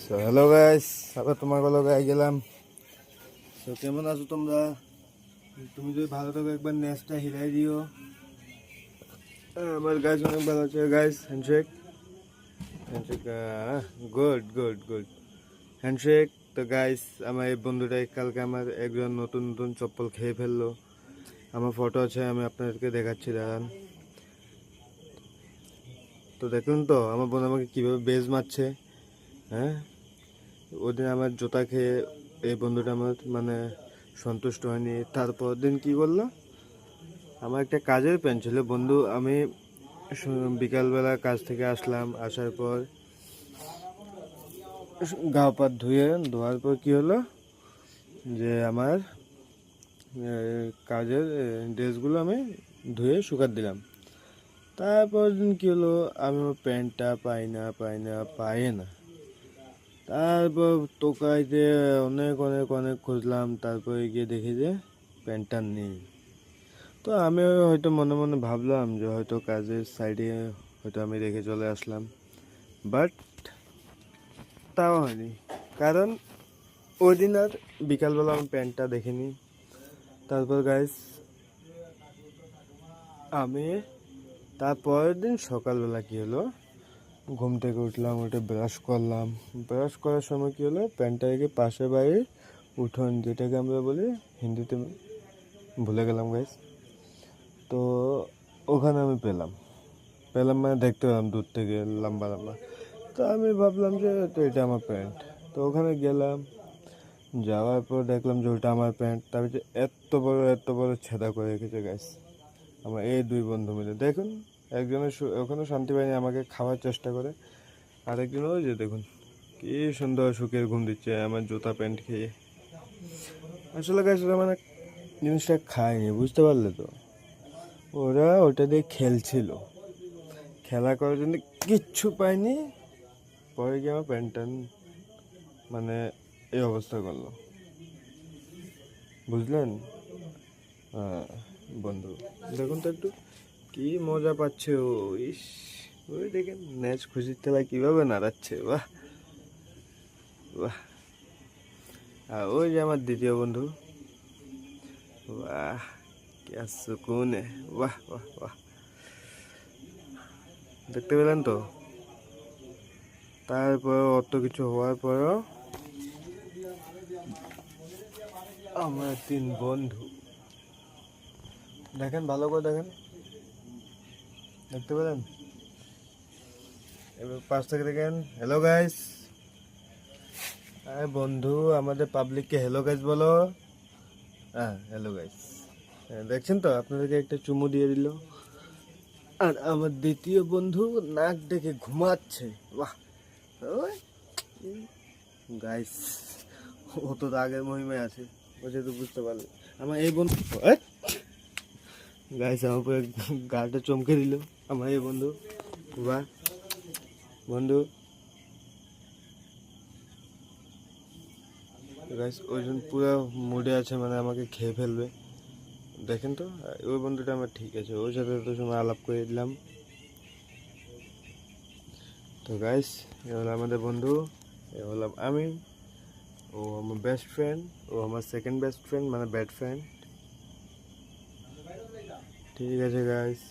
So hello guys, আবার তোমাকে লগে আই গেলাম। সো কেমন আছো তোমরা? তুমি যদি ভালো থাকো একবার নেক্সটটা হিলাই দিও। আমার গাইস অনেক ভালো আছে guys. Handshake handshake, good good good handshake. তো গাইস, আমার এই বন্ধুটাই কালকে আমার একজন নতুন নতুন চপ্পল খেয়ে ফেললো। আমার ফটো আছে, আমি আপনাদেরকে দেখাচ্ছি, দাঁড়ান। তো দেখুন তো আমার বন্ধু আমাকে কীভাবে বেজ মারছে। হ্যাঁ, ওদিন আমার জুতা খেয়ে এই বন্ধুটা আমার মানে সন্তুষ্ট হয়নি। তারপর দিন কি করলো, আমার একটা কাজের প্যান্ট ছিল বন্ধু, আমি বিকালবেলা কাজ থেকে আসলাম, আসার পর গা পা ধোয়ার পর কি হলো যে আমার কাজের ড্রেসগুলো আমি ধুয়ে শুকাত দিলাম। তারপর দিন কী হলো, আমি আমার প্যান্টটা পাই না। তারপর টোকাইতে অনেক অনেক অনেক খুঁজলাম, তারপরে গিয়ে দেখি যে প্যান্টটা নেই। তো আমি হয়তো মনে মনে ভাবলাম যে হয়তো কাজের সাইডে হয়তো আমি রেখে চলে আসলাম, বাট তাও হয়নি। কারণ ওই দিন আর বিকালবেলা আমি প্যান্টটা দেখিনি। তারপর গাইস, আমি তারপরের দিন সকালবেলা কী হলো, ঘুম থেকে উঠলাম, উঠে ব্রাশ করলাম। ব্রাশ করার সময় কী হলো, প্যান্টটা রেখে পাশের বাড়ির উঠোন, যেটাকে আমরা বলি হিন্দিতে, ভুলে গেলাম গাইস। তো ওখানে আমি পেলাম মানে দেখতে পেলাম দূর থেকে লম্বা লম্বা। তো আমি ভাবলাম যে তো এটা আমার প্যান্ট। তো ওখানে গেলাম, যাওয়ার পর দেখলাম যে ওটা আমার প্যান্ট। তারপর এত বড় ছেঁদা করে রেখেছে গাইস আমার এই দুই বন্ধু মিলে। দেখুন, একজনের ওখানে শান্তি পায়নি, আমাকে খাওয়ার চেষ্টা করে। আরেকজন ওই যে দেখুন কি সুন্দর সুখের ঘুম দিচ্ছে আমার জুতা প্যান্ট খেয়ে। আসলে গাইস ওরা মানে জিনিসটা খায়নি, বুঝতে পারলে তো? ওরা ওটা দিয়ে খেলছিল, খেলা করার জন্য কিচ্ছু পায়নি। পরে গিয়ে আমার প্যান্ট মানে এই অবস্থা করলো, বুঝলেন? হ্যাঁ বন্ধু, দেখুন তো একটু কি মজা পাচ্ছে ও। ইস, ওই দেখেন ম্যাচ খুশির খেলায় কীভাবে নাড়াচ্ছে, বাহ বাহ। আর ওই যে আমার দ্বিতীয় বন্ধু, বাহ क्या सुकून है, বাহ বাহ বাহ। দেখতে পেলেন তো? তারপর অত কিছু হওয়ার পরও আমরা তিন বন্ধু, দেখেন ভালো করে দেখেন, দেখতে পেলেন? এবার পাশ থেকে দেখেন, হ্যালো গাইস। আরে বন্ধু, আমাদের পাবলিককে হ্যালো গাইস বলো। হ্যাঁ, হ্যালো গাইস। দেখছেন তো, আপনাদেরকে একটা চুমু দিয়ে দিল। আর আমার দ্বিতীয় বন্ধু নাক ডেকে ঘুমাচ্ছে, বাহ। ওই গাইস, ও তো রাগের মহিমায় আছে, ও যেহেতু বুঝতে পারবে। আমার এই বন্ধু গাইস আমার উপরে গাটা চমকে দিল আমার এই বন্ধু, বাহ বন্ধু। গাইস ওইজন পুরো মুডে আছে, মানে আমাকে খেয়ে ফেলবে। দেখেন তো, ওই বন্ধুটা আমার ঠিক আছে, ওর সাথে তো সময় আলাপ করে দিলাম। তো গাইস, এ হলো আমাদের বন্ধু, এ হলাম আমি। ও আমার বেস্ট ফ্রেন্ড, ও আমার সেকেন্ড বেস্ট ফ্রেন্ড, মানে ব্যাড ফ্রেন্ড। ঠিক আছে গাইস।